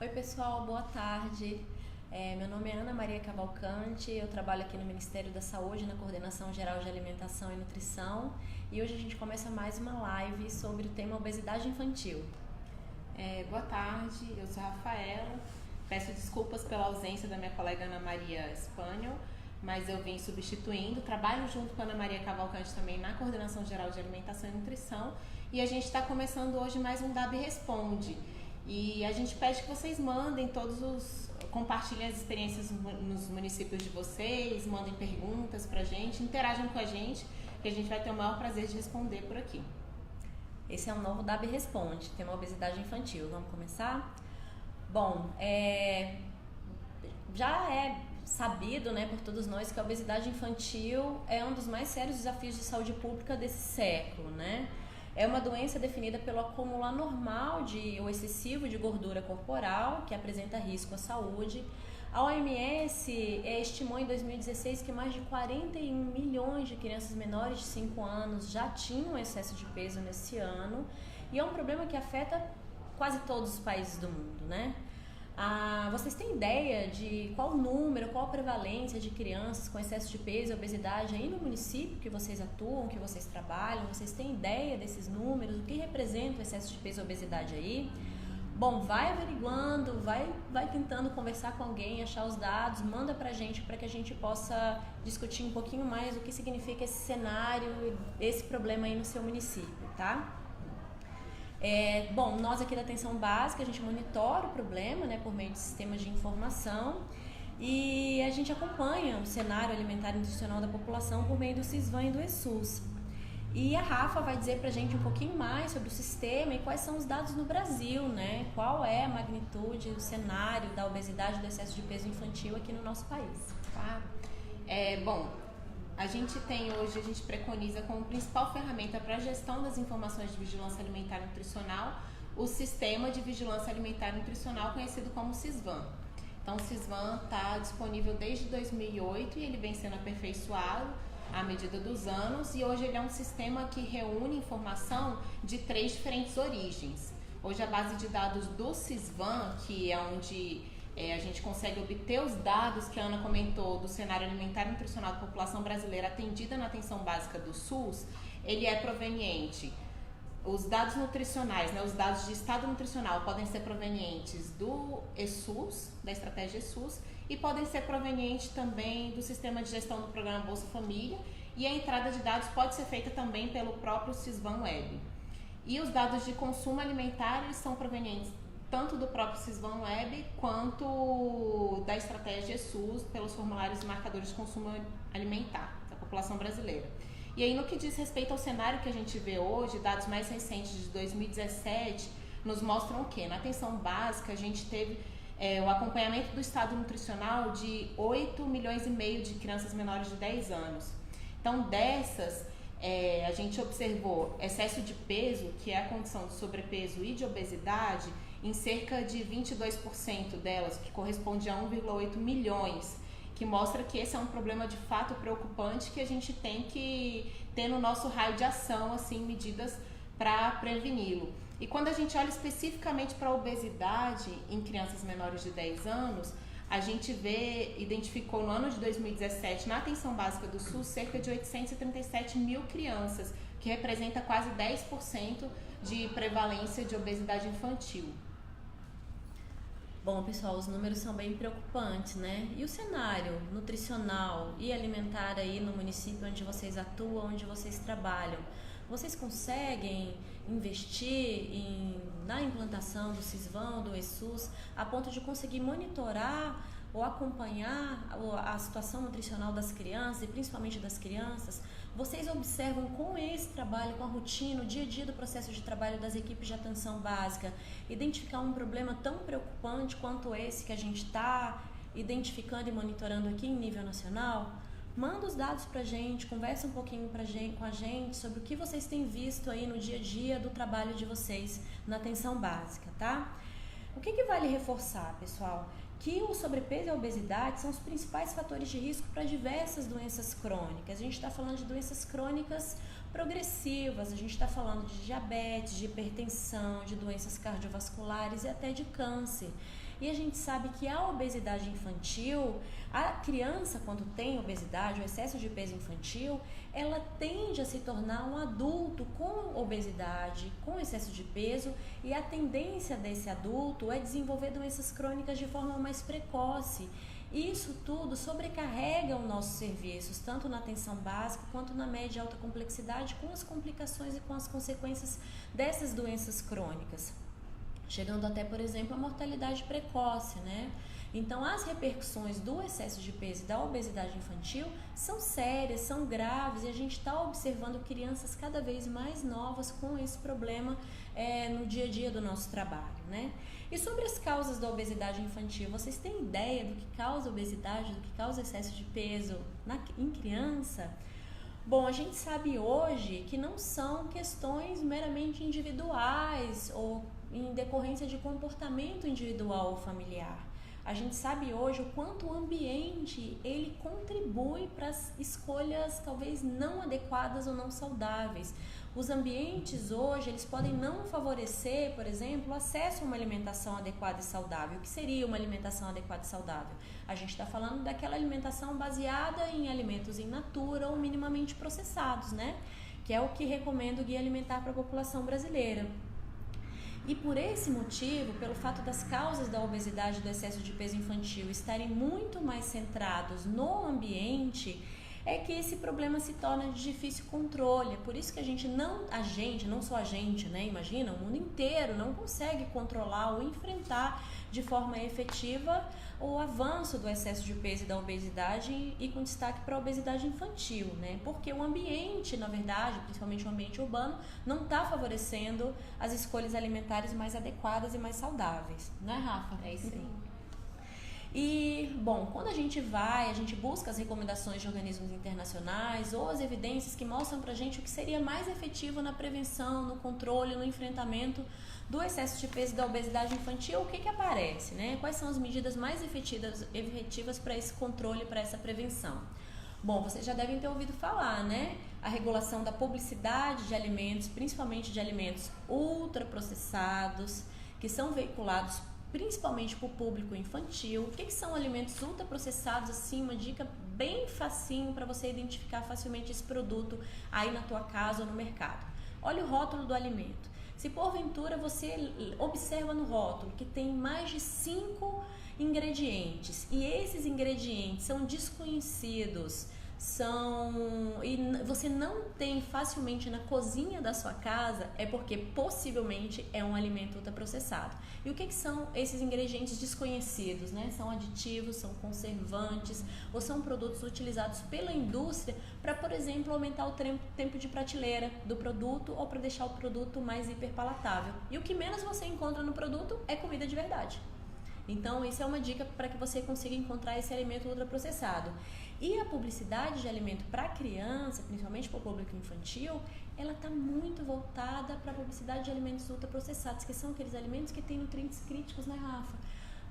Oi pessoal, boa tarde. Meu nome é Ana Maria Cavalcante, eu trabalho aqui no Ministério da Saúde, na Coordenação Geral de Alimentação e Nutrição, e hoje a gente começa mais uma live sobre o tema obesidade infantil. Boa tarde, eu sou a Rafaela, peço desculpas pela ausência da minha colega Ana Maria Espanhol, mas eu vim substituindo, trabalho junto com a Ana Maria Cavalcante também na Coordenação Geral de Alimentação e Nutrição, e a gente está começando hoje mais um DAB Responde. E a gente pede que vocês mandem compartilhem as experiências nos municípios de vocês, mandem perguntas pra gente, interajam com a gente, que a gente vai ter o maior prazer de responder por aqui. Esse é um novo DAB Responde, tema obesidade infantil. Vamos começar? Bom, já é sabido, por todos nós que a obesidade infantil é um dos mais sérios desafios de saúde pública desse século, É uma doença definida pelo acúmulo anormal ou excessivo de gordura corporal, que apresenta risco à saúde. A OMS estimou em 2016 que mais de 41 milhões de crianças menores de 5 anos já tinham excesso de peso nesse ano. E é um problema que afeta quase todos os países do mundo, Vocês têm ideia de qual o número, qual a prevalência de crianças com excesso de peso e obesidade aí no município que vocês atuam, que vocês trabalham? Vocês têm ideia desses números? O que representa o excesso de peso e obesidade aí? Bom, vai averiguando, vai tentando conversar com alguém, achar os dados, manda pra gente para que a gente possa discutir um pouquinho mais o que significa esse cenário, esse problema aí no seu município, tá? Bom, nós aqui da Atenção Básica, a gente monitora o problema, por meio de sistemas de informação e a gente acompanha o cenário alimentar e nutricional da população por meio do Sisvan e do ESUS. E a Rafa vai dizer pra gente um pouquinho mais sobre o sistema e quais são os dados no Brasil, Qual é a magnitude, o cenário da obesidade e do excesso de peso infantil aqui no nosso país. Claro. A gente preconiza como principal ferramenta para a gestão das informações de vigilância alimentar e nutricional o Sistema de Vigilância Alimentar e Nutricional, conhecido como Sisvan. Então, o Sisvan está disponível desde 2008 e ele vem sendo aperfeiçoado à medida dos anos, e hoje ele é um sistema que reúne informação de 3 diferentes origens. Hoje a base de dados do Sisvan, que é onde a gente consegue obter os dados que a Ana comentou do cenário alimentar e nutricional da população brasileira atendida na atenção básica do SUS, ele é proveniente. Os dados nutricionais, os dados de estado nutricional podem ser provenientes do ESUS, da estratégia ESUS, e podem ser provenientes também do sistema de gestão do programa Bolsa Família, e a entrada de dados pode ser feita também pelo próprio Sisvan Web. E os dados de consumo alimentar eles são provenientes tanto do próprio Sisvan Web quanto da estratégia SUS pelos formulários e marcadores de consumo alimentar da população brasileira. E aí, no que diz respeito ao cenário que a gente vê hoje, dados mais recentes de 2017 nos mostram o quê? Na atenção básica, a gente teve o acompanhamento do estado nutricional de 8 milhões e meio de crianças menores de 10 anos. Então, dessas, a gente observou excesso de peso, que é a condição de sobrepeso e de obesidade, em cerca de 22% delas, que corresponde a 1,8 milhões, que mostra que esse é um problema de fato preocupante que a gente tem que ter no nosso raio de ação, medidas para preveni-lo. E quando a gente olha especificamente para a obesidade em crianças menores de 10 anos, a gente identificou no ano de 2017, na atenção básica do SUS, cerca de 837 mil crianças, que representa quase 10% de prevalência de obesidade infantil. Bom, pessoal, os números são bem preocupantes, E o cenário nutricional e alimentar aí no município onde vocês atuam, onde vocês trabalham? Vocês conseguem investir na implantação do Sisvan, do ESUS, a ponto de conseguir monitorar ou acompanhar a situação nutricional das crianças e principalmente das crianças? Vocês observam com esse trabalho, com a rotina, o dia a dia do processo de trabalho das equipes de atenção básica, identificar um problema tão preocupante quanto esse que a gente está identificando e monitorando aqui em nível nacional? Manda os dados pra gente, conversa um pouquinho com a gente sobre o que vocês têm visto aí no dia a dia do trabalho de vocês na atenção básica, tá? O que vale reforçar, pessoal? Que o sobrepeso e a obesidade são os principais fatores de risco para diversas doenças crônicas. A gente está falando de doenças crônicas progressivas, a gente está falando de diabetes, de hipertensão, de doenças cardiovasculares e até de câncer. E a gente sabe que a obesidade infantil, a criança quando tem obesidade, o excesso de peso infantil, ela tende a se tornar um adulto com obesidade, com excesso de peso, e a tendência desse adulto é desenvolver doenças crônicas de forma mais precoce. Isso tudo sobrecarrega os nossos serviços, tanto na atenção básica quanto na média e alta complexidade, com as complicações e com as consequências dessas doenças crônicas, chegando até, por exemplo, a mortalidade precoce, né? Então, as repercussões do excesso de peso e da obesidade infantil são sérias, são graves, e a gente está observando crianças cada vez mais novas com esse problema no dia a dia do nosso trabalho, né? E sobre as causas da obesidade infantil, vocês têm ideia do que causa obesidade, do que causa excesso de peso em criança? Bom, a gente sabe hoje que não são questões meramente individuais ou em decorrência de comportamento individual ou familiar. A gente sabe hoje o quanto o ambiente ele contribui para as escolhas talvez não adequadas ou não saudáveis. Os ambientes hoje eles podem não favorecer, por exemplo, o acesso a uma alimentação adequada e saudável. O que seria uma alimentação adequada e saudável? A gente está falando daquela alimentação baseada em alimentos in natura ou minimamente processados, né? Que é o que recomenda o Guia Alimentar para a população brasileira. E por esse motivo, pelo fato das causas da obesidade e do excesso de peso infantil estarem muito mais centrados no ambiente, é que esse problema se torna de difícil controle. É por isso que não só a gente, né? Imagina, o mundo inteiro não consegue controlar ou enfrentar de forma efetiva o avanço do excesso de peso e da obesidade, e com destaque para a obesidade infantil, né? Porque o ambiente, na verdade, principalmente o ambiente urbano, não está favorecendo as escolhas alimentares mais adequadas e mais saudáveis, não é, Rafa? É isso aí. E, bom, quando a gente busca as recomendações de organismos internacionais ou as evidências que mostram pra gente o que seria mais efetivo na prevenção, no controle, no enfrentamento do excesso de peso e da obesidade infantil, o que aparece, né? Quais são as medidas mais efetivas para esse controle, para essa prevenção? Bom, vocês já devem ter ouvido falar, né? A regulação da publicidade de alimentos, principalmente de alimentos ultraprocessados, que são veiculados principalmente para o público infantil. O que são alimentos ultraprocessados? Assim, uma dica bem facinho para você identificar facilmente esse produto aí na tua casa ou no mercado. Olha o rótulo do alimento. Se porventura você observa no rótulo que tem mais de 5 ingredientes e esses ingredientes são desconhecidos, e você não tem facilmente na cozinha da sua casa, é porque possivelmente é um alimento ultraprocessado. E o que são esses ingredientes desconhecidos, né? São aditivos, são conservantes ou são produtos utilizados pela indústria para, por exemplo, aumentar o tempo de prateleira do produto ou para deixar o produto mais hiperpalatável. E o que menos você encontra no produto é comida de verdade. Então, isso é uma dica para que você consiga encontrar esse alimento ultraprocessado. E a publicidade de alimento para criança, principalmente para o público infantil, ela está muito voltada para a publicidade de alimentos ultraprocessados, que são aqueles alimentos que têm nutrientes críticos, né, Rafa?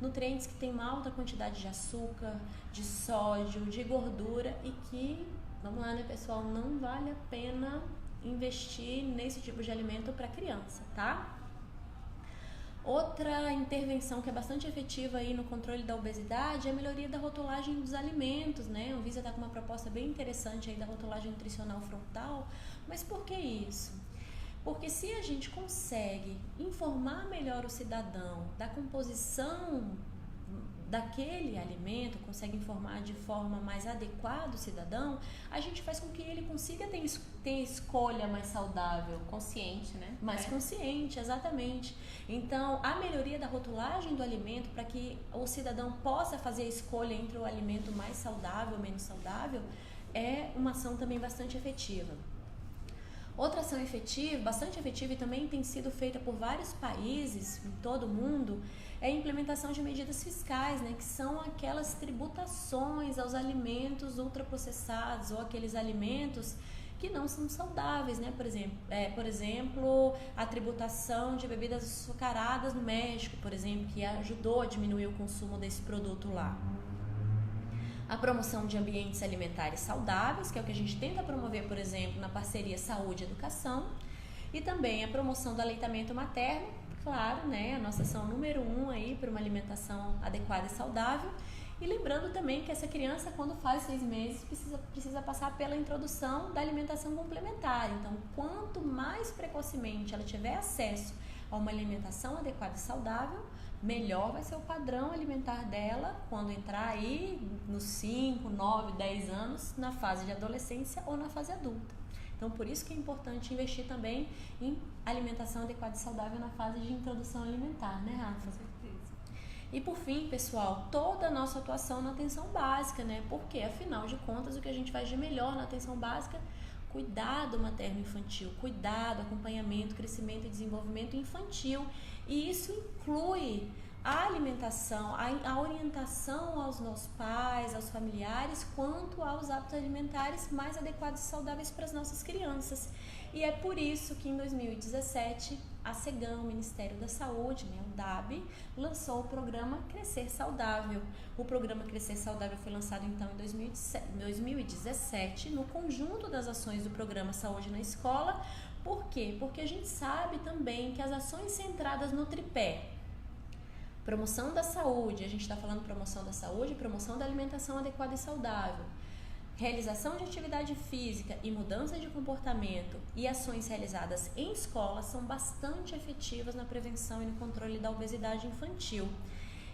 Nutrientes que têm uma alta quantidade de açúcar, de sódio, de gordura e que, vamos lá, né, pessoal, não vale a pena investir nesse tipo de alimento para criança, tá? Outra intervenção que é bastante efetiva aí no controle da obesidade é a melhoria da rotulagem dos alimentos, né? A Anvisa está com uma proposta bem interessante aí da rotulagem nutricional frontal. Mas por que isso? Porque se a gente consegue informar melhor o cidadão da composição daquele alimento, consegue informar de forma mais adequada o cidadão, a gente faz com que ele consiga ter escolha mais saudável. Consciente, né? Mais consciente, exatamente. Então, a melhoria da rotulagem do alimento para que o cidadão possa fazer a escolha entre o alimento mais saudável ou menos saudável é uma ação também bastante efetiva. Outra ação bastante efetiva e também tem sido feita por vários países em todo o mundo, é a implementação de medidas fiscais, né, que são aquelas tributações aos alimentos ultraprocessados ou aqueles alimentos que não são saudáveis, né? Por exemplo, a tributação de bebidas açucaradas no México, por exemplo, que ajudou a diminuir o consumo desse produto lá. A promoção de ambientes alimentares saudáveis, que é o que a gente tenta promover, por exemplo, na parceria Saúde e Educação, e também a promoção do aleitamento materno, claro, né, a nossa ação número 1 aí para uma alimentação adequada e saudável. E lembrando também que essa criança, quando faz 6 meses, precisa passar pela introdução da alimentação complementar. Então, quanto mais precocemente ela tiver acesso a uma alimentação adequada e saudável, melhor vai ser o padrão alimentar dela quando entrar aí nos 5, 9, 10 anos, na fase de adolescência ou na fase adulta. Então, por isso que é importante investir também em alimentação adequada e saudável na fase de introdução alimentar, né, Rafa? E por fim, pessoal, toda a nossa atuação na atenção básica, né? Porque, afinal de contas, o que a gente faz de melhor na atenção básica? Cuidado materno-infantil, cuidado, acompanhamento, crescimento e desenvolvimento infantil. E isso inclui a alimentação, a orientação aos nossos pais, aos familiares, quanto aos hábitos alimentares mais adequados e saudáveis para as nossas crianças. E é por isso que em 2017 a SEGAM, o Ministério da Saúde, né, o DAB, lançou o programa Crescer Saudável. O programa Crescer Saudável foi lançado então em 2017 no conjunto das ações do programa Saúde na Escola. Por quê? Porque a gente sabe também que as ações centradas no tripé promoção da saúde, a gente está falando promoção da saúde, promoção da alimentação adequada e saudável, realização de atividade física e mudança de comportamento e ações realizadas em escola são bastante efetivas na prevenção e no controle da obesidade infantil.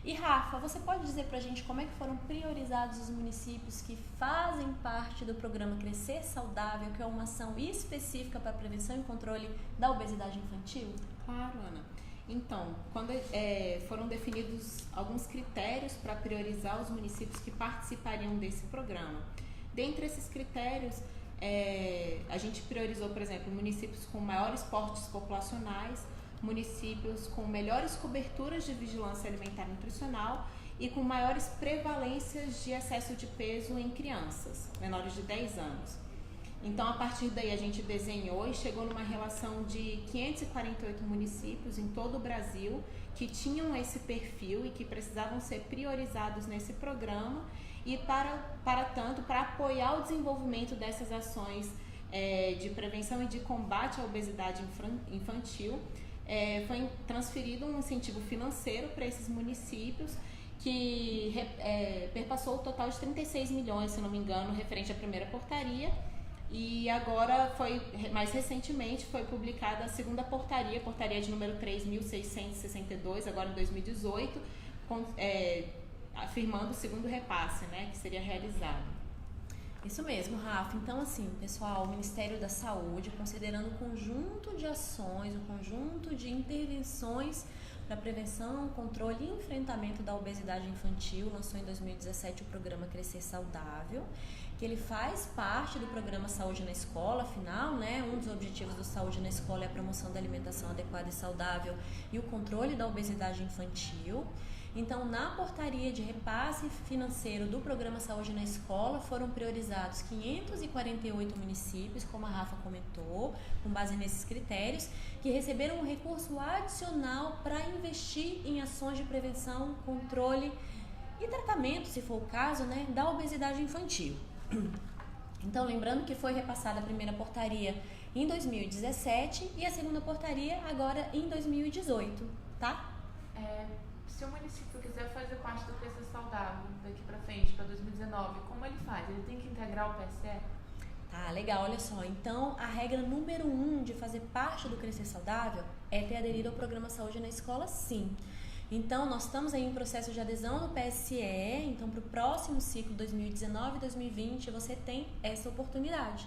E Rafa, você pode dizer pra gente como é que foram priorizados os municípios que fazem parte do programa Crescer Saudável, que é uma ação específica para prevenção e controle da obesidade infantil? Claro, Ana. Então, quando foram definidos alguns critérios para priorizar os municípios que participariam desse programa. Dentre esses critérios, a gente priorizou, por exemplo, municípios com maiores portes populacionais, municípios com melhores coberturas de vigilância alimentar e nutricional e com maiores prevalências de excesso de peso em crianças menores de 10 anos. Então, a partir daí, a gente desenhou e chegou numa relação de 548 municípios em todo o Brasil que tinham esse perfil e que precisavam ser priorizados nesse programa e, para tanto, para apoiar o desenvolvimento dessas ações de prevenção e de combate à obesidade infantil, foi transferido um incentivo financeiro para esses municípios que perpassou o total de 36 milhões, se não me engano, referente à primeira portaria. E agora, mais recentemente, foi publicada a segunda portaria de número 3.662, agora em 2018, afirmando o segundo repasse, né, que seria realizado. Isso mesmo, Rafa. Então, assim, pessoal, o Ministério da Saúde, considerando o conjunto de ações, o conjunto de intervenções para prevenção, controle e enfrentamento da obesidade infantil, lançou em 2017 o programa Crescer Saudável, que ele faz parte do programa Saúde na Escola, afinal, né, um dos objetivos do Saúde na Escola é a promoção da alimentação adequada e saudável e o controle da obesidade infantil. Então, na portaria de repasse financeiro do programa Saúde na Escola, foram priorizados 548 municípios, como a Rafa comentou, com base nesses critérios, que receberam um recurso adicional para investir em ações de prevenção, controle e tratamento, se for o caso, né, da obesidade infantil. Então, lembrando que foi repassada a primeira portaria em 2017 e a segunda portaria agora em 2018, tá? Se o município quiser fazer parte do Crescer Saudável daqui para frente, para 2019, como ele faz? Ele tem que integrar o PSE? Tá, legal, olha só. Então, a regra número 1 de fazer parte do Crescer Saudável é ter aderido ao programa Saúde na Escola, sim. Então, nós estamos aí em processo de adesão no PSE, então para o próximo ciclo 2019-2020 você tem essa oportunidade.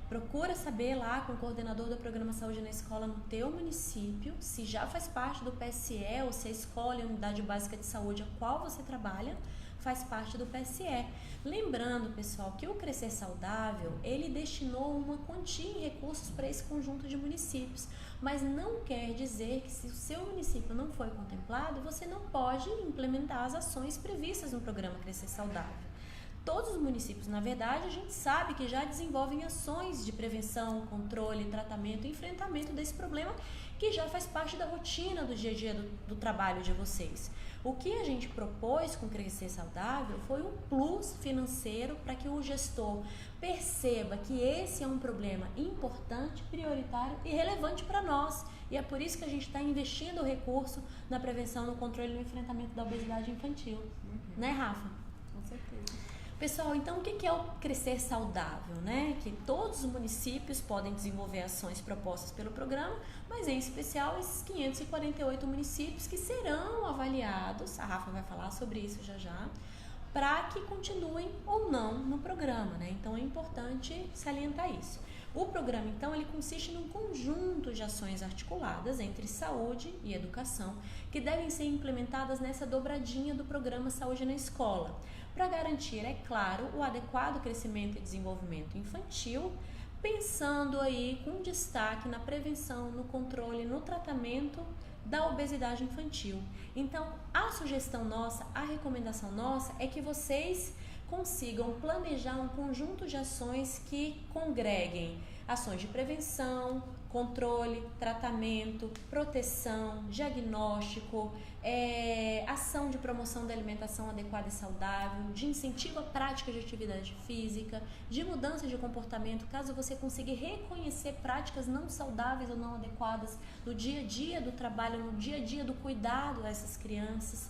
Procura saber lá com o coordenador do programa Saúde na Escola no teu município, se já faz parte do PSE ou se a escola e a unidade básica de saúde a qual você trabalha faz parte do PSE. Lembrando, pessoal, que o Crescer Saudável, ele destinou uma quantia em recursos para esse conjunto de municípios, mas não quer dizer que se o seu município não foi contemplado, você não pode implementar as ações previstas no programa Crescer Saudável. Todos os municípios, na verdade, a gente sabe que já desenvolvem ações de prevenção, controle, tratamento e enfrentamento desse problema que já faz parte da rotina do dia a dia do trabalho de vocês. O que a gente propôs com Crescer Saudável foi um plus financeiro para que o gestor perceba que esse é um problema importante, prioritário e relevante para nós. E é por isso que a gente está investindo o recurso na prevenção, no controle e no enfrentamento da obesidade infantil. Né, Rafa? Com certeza. Pessoal, então o que é o Crescer Saudável, né? Que todos os municípios podem desenvolver ações propostas pelo programa, mas em especial esses 548 municípios que serão avaliados, a Rafa vai falar sobre isso já, para que continuem ou não no programa, né? Então é importante salientar isso. O programa, então, ele consiste num conjunto de ações articuladas entre saúde e educação, que devem ser implementadas nessa dobradinha do programa Saúde na Escola, para garantir, é claro, o adequado crescimento e desenvolvimento infantil, pensando aí com destaque na prevenção, no controle, no tratamento da obesidade infantil. Então, a sugestão nossa, a recomendação nossa é que vocês consigam planejar um conjunto de ações que congreguem ações de prevenção, controle, tratamento, proteção, diagnóstico, ação de promoção da alimentação adequada e saudável, de incentivo à prática de atividade física, de mudança de comportamento, caso você consiga reconhecer práticas não saudáveis ou não adequadas no dia a dia do trabalho, no dia a dia do cuidado a essas crianças.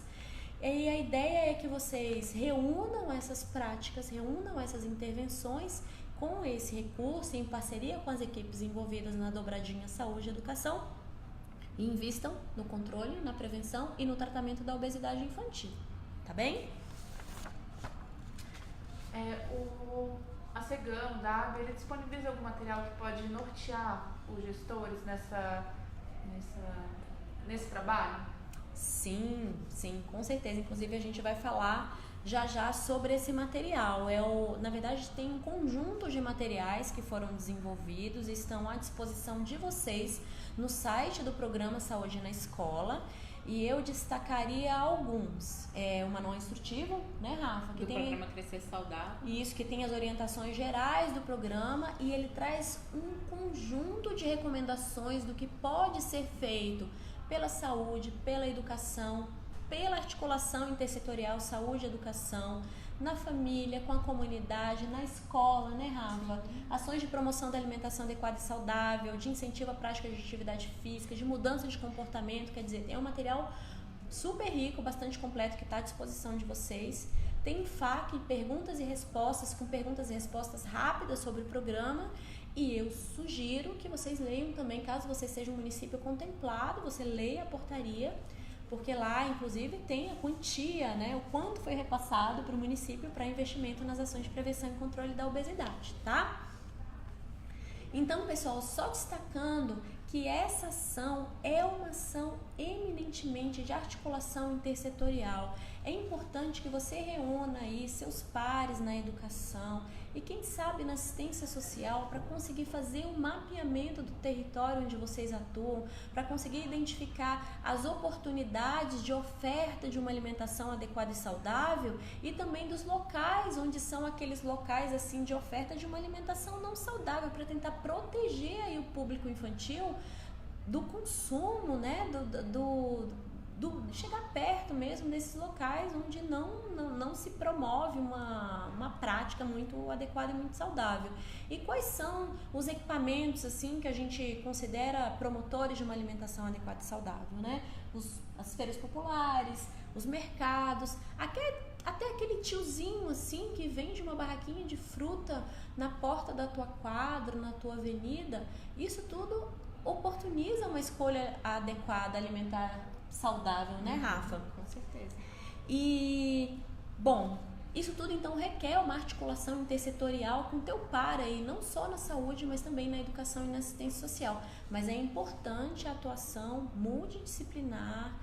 E a ideia é que vocês reúnam essas práticas, reúnam essas intervenções com esse recurso, em parceria com as equipes envolvidas na dobradinha Saúde e Educação, e invistam no controle, na prevenção e no tratamento da obesidade infantil. Tá bem? A CEGAM, da AB, ele disponibiliza algum material que pode nortear os gestores nesse trabalho? Sim, com certeza. Inclusive a gente vai falar já sobre esse material. Na verdade, tem um conjunto de materiais que foram desenvolvidos e estão à disposição de vocês no site do programa Saúde na Escola. E eu destacaria alguns. O manual instrutivo, né, Rafa? Do programa Crescer Saudável. Isso, que tem as orientações gerais do programa e ele traz um conjunto de recomendações do que pode ser feito pela saúde, pela educação, pela articulação intersetorial saúde e educação, na família, com a comunidade, na escola, né, Rafa? Ações de promoção da alimentação adequada e saudável, de incentivo à prática de atividade física, de mudança de comportamento, quer dizer, tem um material super rico, bastante completo que está à disposição de vocês. Tem FAQ, perguntas e respostas, com perguntas e respostas rápidas sobre o programa. E eu sugiro que vocês leiam também, caso você seja um município contemplado, você leia a portaria, porque lá, inclusive, tem a quantia, né, o quanto foi repassado para o município para investimento nas ações de prevenção e controle da obesidade, tá? Então, pessoal, só destacando que essa ação é uma ação eminentemente de articulação intersetorial. É importante que você reúna aí seus pares na educação e quem sabe na assistência social para conseguir fazer um mapeamento do território onde vocês atuam, para conseguir identificar as oportunidades de oferta de uma alimentação adequada e saudável e também dos locais onde são aqueles locais assim de oferta de uma alimentação não saudável, para tentar proteger aí o público infantil do consumo, né, do chegar perto mesmo desses locais onde não se promove uma prática muito adequada e muito saudável. E quais são os equipamentos assim que a gente considera promotores de uma alimentação adequada e saudável, né? As feiras populares, os mercados, até aquele tiozinho assim que vende uma barraquinha de fruta na porta da tua quadra, na tua avenida. Isso tudo oportuniza uma escolha adequada alimentar saudável, né, Rafa? Com certeza. E, bom, isso tudo então requer uma articulação intersetorial com o teu par aí, não só na saúde, mas também na educação e na assistência social. Mas é importante a atuação multidisciplinar,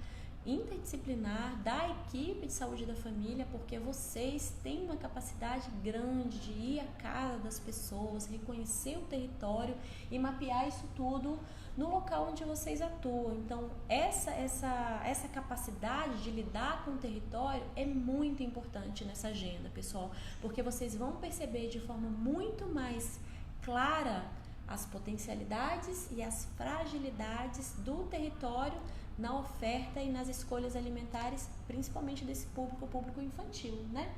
interdisciplinar da equipe de saúde da família, porque vocês têm uma capacidade grande de ir à casa das pessoas, reconhecer o território e mapear isso tudo no local onde vocês atuam. Então, essa capacidade de lidar com o território é muito importante nessa agenda, pessoal, porque vocês vão perceber de forma muito mais clara as potencialidades e as fragilidades do território na oferta e nas escolhas alimentares, principalmente desse público infantil, né?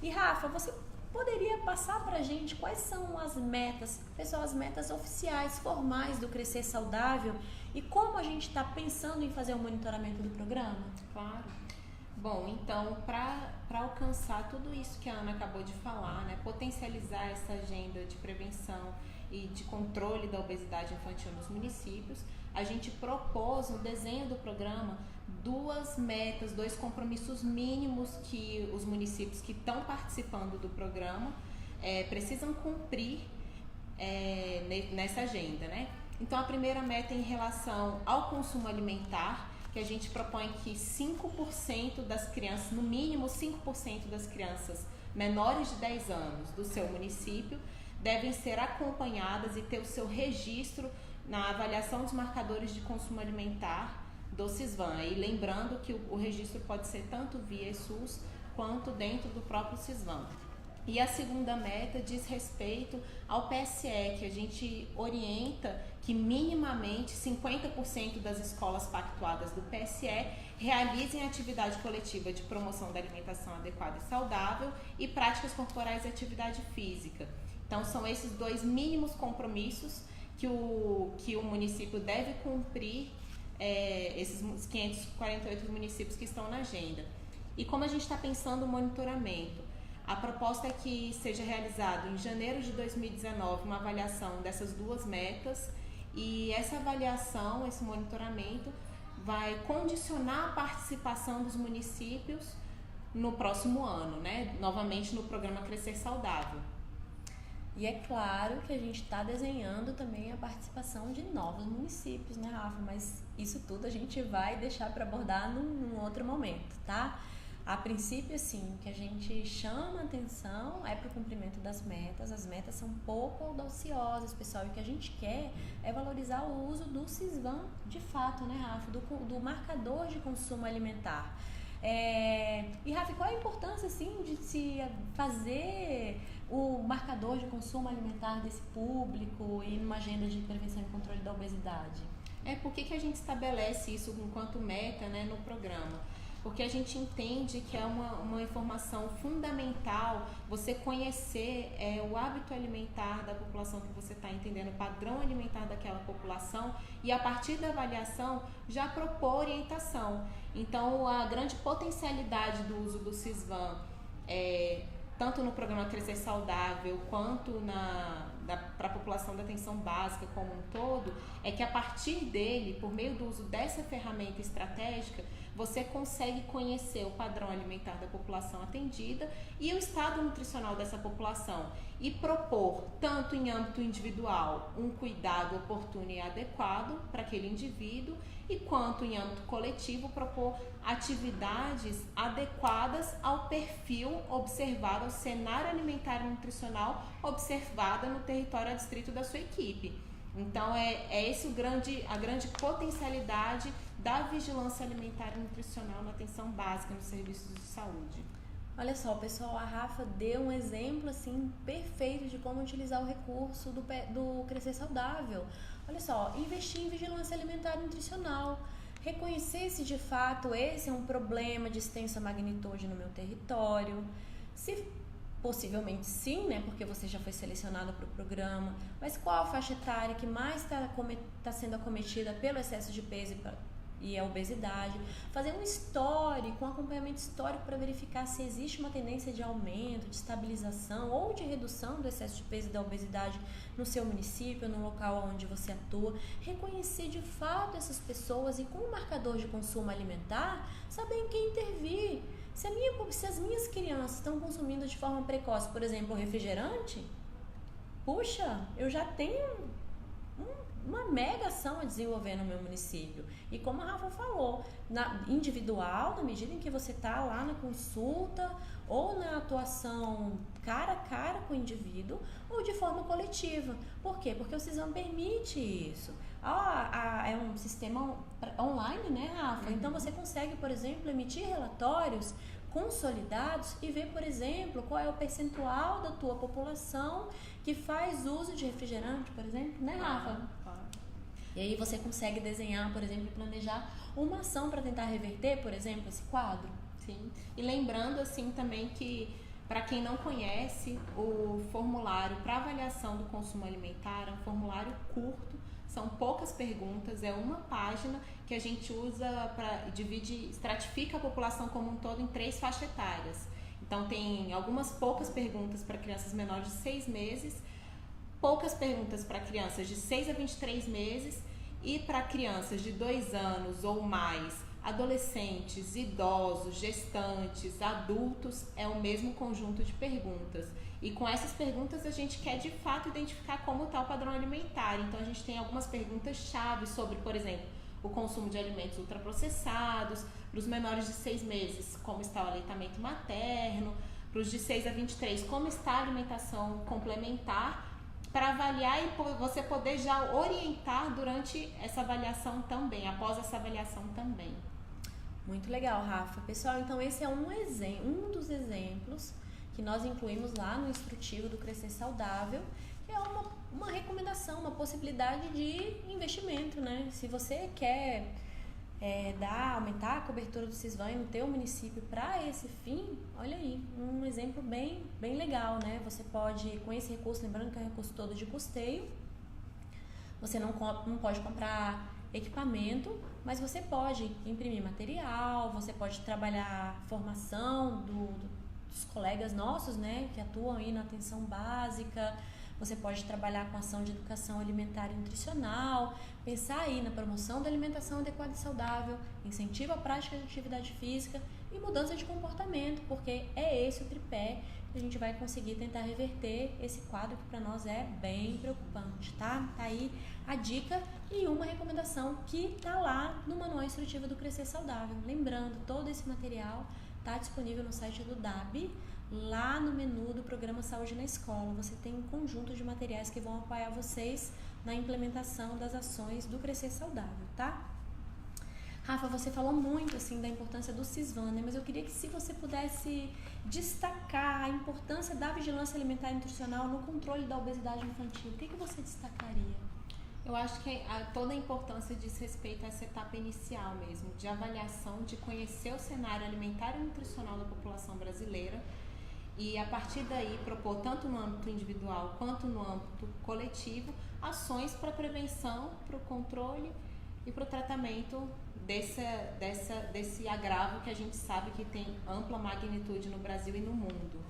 E Rafa, você poderia passar pra gente quais são as metas, pessoal, as metas oficiais, formais do Crescer Saudável e como a gente está pensando em fazer o monitoramento do programa? Claro. Bom, então, para alcançar tudo isso que a Ana acabou de falar, né, potencializar essa agenda de prevenção e de controle da obesidade infantil nos municípios, a gente propôs no desenho do programa 2 metas, 2 compromissos mínimos que os municípios que estão participando do programa precisam cumprir nessa agenda, né? Então, a primeira meta é em relação ao consumo alimentar, que a gente propõe que 5% das crianças, no mínimo 5% das crianças menores de 10 anos do seu município devem ser acompanhadas e ter o seu registro na avaliação dos marcadores de consumo alimentar do Sisvan. E lembrando que o registro pode ser tanto via SUS quanto dentro do próprio Sisvan. E a segunda meta diz respeito ao PSE, que a gente orienta que minimamente 50% das escolas pactuadas do PSE realizem atividade coletiva de promoção da alimentação adequada e saudável e práticas corporais e atividade física. Então, são esses 2 mínimos compromissos que o município deve cumprir, esses 548 municípios que estão na agenda. E como a gente está pensando o monitoramento? A proposta é que seja realizado em janeiro de 2019 uma avaliação dessas 2 metas e essa avaliação, esse monitoramento, vai condicionar a participação dos municípios no próximo ano, né? Novamente no programa Crescer Saudável. E é claro que a gente está desenhando também a participação de novos municípios, né, Rafa? Mas isso tudo a gente vai deixar para abordar num outro momento, tá? A princípio, assim, o que a gente chama atenção é para o cumprimento das metas. As metas são pouco audaciosas, pessoal, e o que a gente quer é valorizar o uso do Sisvan de fato, né, Rafa? Do marcador de consumo alimentar. E, Rafa, qual a importância, assim, de se fazer o marcador de consumo alimentar desse público e numa agenda de prevenção e controle da obesidade? Por que a gente estabelece isso enquanto meta, né, no programa? Porque a gente entende que é uma informação fundamental você conhecer o hábito alimentar da população que você está entendendo, o padrão alimentar daquela população e a partir da avaliação já propor orientação. Então, a grande potencialidade do uso do Sisvan, tanto no programa Crescer Saudável quanto para a população da atenção básica como um todo, é que a partir dele, por meio do uso dessa ferramenta estratégica, você consegue conhecer o padrão alimentar da população atendida e o estado nutricional dessa população e propor, tanto em âmbito individual, um cuidado oportuno e adequado para aquele indivíduo e quanto em âmbito coletivo, propor atividades adequadas ao perfil observado, ao cenário alimentar e nutricional observado no território adstrito da sua equipe. Então, esse a grande potencialidade da vigilância alimentar e nutricional na atenção básica nos serviços de saúde. Olha só, pessoal, a Rafa deu um exemplo assim perfeito de como utilizar o recurso do Crescer Saudável. Olha só, investir em vigilância alimentar e nutricional, reconhecer se de fato esse é um problema de extensa magnitude no meu território, se possivelmente sim, né, porque você já foi selecionado para o programa, mas qual a faixa etária que mais está sendo acometida pelo excesso de peso e a obesidade, fazer um histórico, um acompanhamento histórico para verificar se existe uma tendência de aumento, de estabilização ou de redução do excesso de peso e da obesidade no seu município, no local onde você atua, reconhecer de fato essas pessoas e com o marcador de consumo alimentar, saber em quem intervir. Se as minhas crianças estão consumindo de forma precoce, por exemplo, refrigerante, puxa, eu já tenho uma mega ação a desenvolver no meu município. E como a Rafa falou, individual, na medida em que você está lá na consulta ou na atuação cara a cara com o indivíduo, ou de forma coletiva. Por quê? Porque o Sisvan permite isso. É um sistema online, né, Rafa? Então você consegue, por exemplo, emitir relatórios consolidados e ver, por exemplo, qual é o percentual da tua população que faz uso de refrigerante, por exemplo, né, Rafa? E aí você consegue desenhar, por exemplo, e planejar uma ação para tentar reverter, por exemplo, esse quadro. Sim. E lembrando assim também que, para quem não conhece, o formulário para avaliação do consumo alimentar é um formulário curto, são poucas perguntas, é uma página que a gente usa para estratifica a população como um todo em 3 faixas etárias. Então tem algumas poucas perguntas para crianças menores de 6 meses, poucas perguntas para crianças de 6 a 23 meses e para crianças de 2 anos ou mais, adolescentes, idosos, gestantes, adultos, é o mesmo conjunto de perguntas. E com essas perguntas a gente quer de fato identificar como está o padrão alimentar. Então a gente tem algumas perguntas-chave sobre, por exemplo, o consumo de alimentos ultraprocessados, para os menores de 6 meses, como está o aleitamento materno, para os de 6 a 23, como está a alimentação complementar, para avaliar e você poder já orientar durante essa avaliação também, após essa avaliação também. Muito legal, Rafa. Pessoal, então esse é um dos exemplos que nós incluímos lá no instrutivo do Crescer Saudável, que é uma recomendação, uma possibilidade de investimento, né? Se você quer aumentar a cobertura do Sisvan no teu município para esse fim, olha aí, um exemplo bem legal, né? Você pode, com esse recurso, lembrando que é um recurso todo de custeio, você não pode comprar equipamento, mas você pode imprimir material, você pode trabalhar formação dos colegas nossos, né, que atuam aí na atenção básica, você pode trabalhar com ação de educação alimentar e nutricional, pensar aí na promoção da alimentação adequada e saudável, incentivo à prática de atividade física e mudança de comportamento, porque é esse o tripé que a gente vai conseguir tentar reverter esse quadro que para nós é bem preocupante, tá? Tá aí a dica e uma recomendação que tá lá no Manual Instrutivo do Crescer Saudável. Lembrando, todo esse material tá disponível no site do DAB, lá no menu do programa Saúde na Escola. Você tem um conjunto de materiais que vão apoiar vocês na implementação das ações do Crescer Saudável, tá? Rafa, você falou muito assim da importância do Sisvan, né? Mas eu queria que se você pudesse destacar a importância da vigilância alimentar e nutricional no controle da obesidade infantil, o que você destacaria? Eu acho que toda a importância diz respeito a essa etapa inicial mesmo, de avaliação, de conhecer o cenário alimentar e nutricional da população brasileira e a partir daí propor tanto no âmbito individual quanto no âmbito coletivo ações para prevenção, para o controle e para o tratamento desse agravo que a gente sabe que tem ampla magnitude no Brasil e no mundo.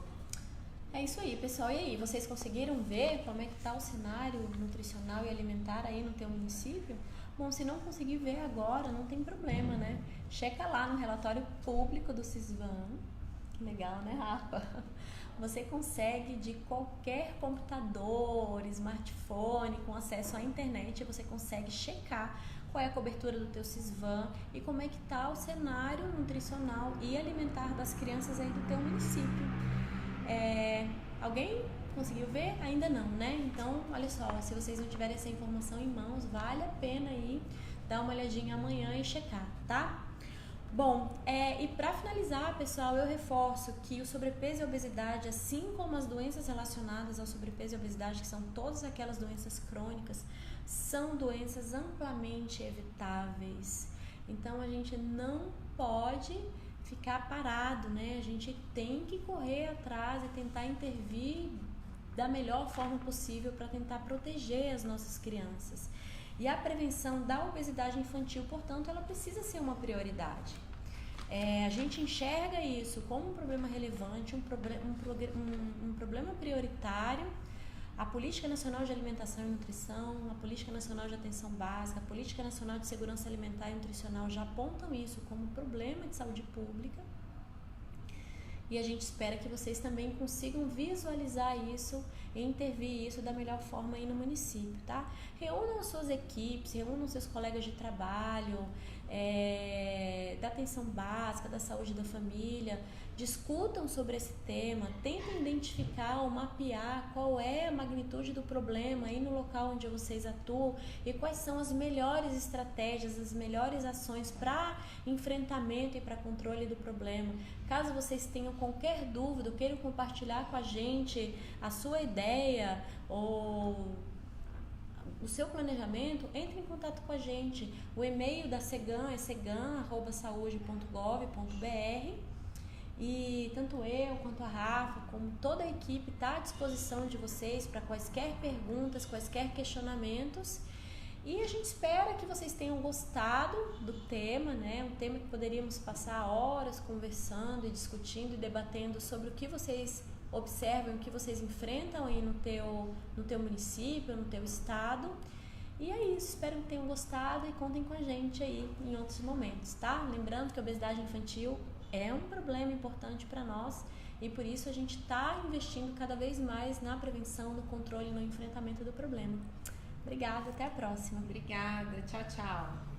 É isso aí, pessoal. E aí, vocês conseguiram ver como é que está o cenário nutricional e alimentar aí no teu município? Bom, se não conseguir ver agora, não tem problema, né? Checa lá no relatório público do Sisvan. Legal, né, Rafa? Você consegue de qualquer computador, smartphone, com acesso à internet, você consegue checar qual é a cobertura do teu Sisvan e como é que está o cenário nutricional e alimentar das crianças aí do teu município. Alguém conseguiu ver? Ainda não, né? Então, olha só, se vocês não tiverem essa informação em mãos, vale a pena aí dar uma olhadinha amanhã e checar, tá? Bom, e para finalizar, pessoal, eu reforço que o sobrepeso e a obesidade, assim como as doenças relacionadas ao sobrepeso e obesidade, que são todas aquelas doenças crônicas, são doenças amplamente evitáveis. Então, a gente não pode ficar parado, né? A gente tem que correr atrás e tentar intervir da melhor forma possível para tentar proteger as nossas crianças. E a prevenção da obesidade infantil, portanto, ela precisa ser uma prioridade. A gente enxerga isso como um problema relevante, um problema prioritário. A Política Nacional de Alimentação e Nutrição, a Política Nacional de Atenção Básica, a Política Nacional de Segurança Alimentar e Nutricional já apontam isso como um problema de saúde pública. E a gente espera que vocês também consigam visualizar isso e intervir isso da melhor forma aí no município, tá? Reúnam as suas equipes, reúnam seus colegas de trabalho, da atenção básica, da saúde da família, discutam sobre esse tema, tentem identificar ou mapear qual é a magnitude do problema aí no local onde vocês atuam e quais são as melhores estratégias, as melhores ações para enfrentamento e para controle do problema. Caso vocês tenham qualquer dúvida, queiram compartilhar com a gente a sua ideia ou o seu planejamento, entre em contato com a gente. O e-mail da Segan é segan@saude.gov.br e tanto eu quanto a Rafa, como toda a equipe, está à disposição de vocês para quaisquer perguntas, quaisquer questionamentos. E a gente espera que vocês tenham gostado do tema, né? Um tema que poderíamos passar horas conversando e discutindo e debatendo sobre o que vocês observam, o que vocês enfrentam aí no teu município, no teu estado. E é isso, espero que tenham gostado e contem com a gente aí em outros momentos, tá? Lembrando que a obesidade infantil é um problema importante para nós e por isso a gente está investindo cada vez mais na prevenção, no controle e no enfrentamento do problema. Obrigada, até a próxima. Obrigada, tchau, tchau.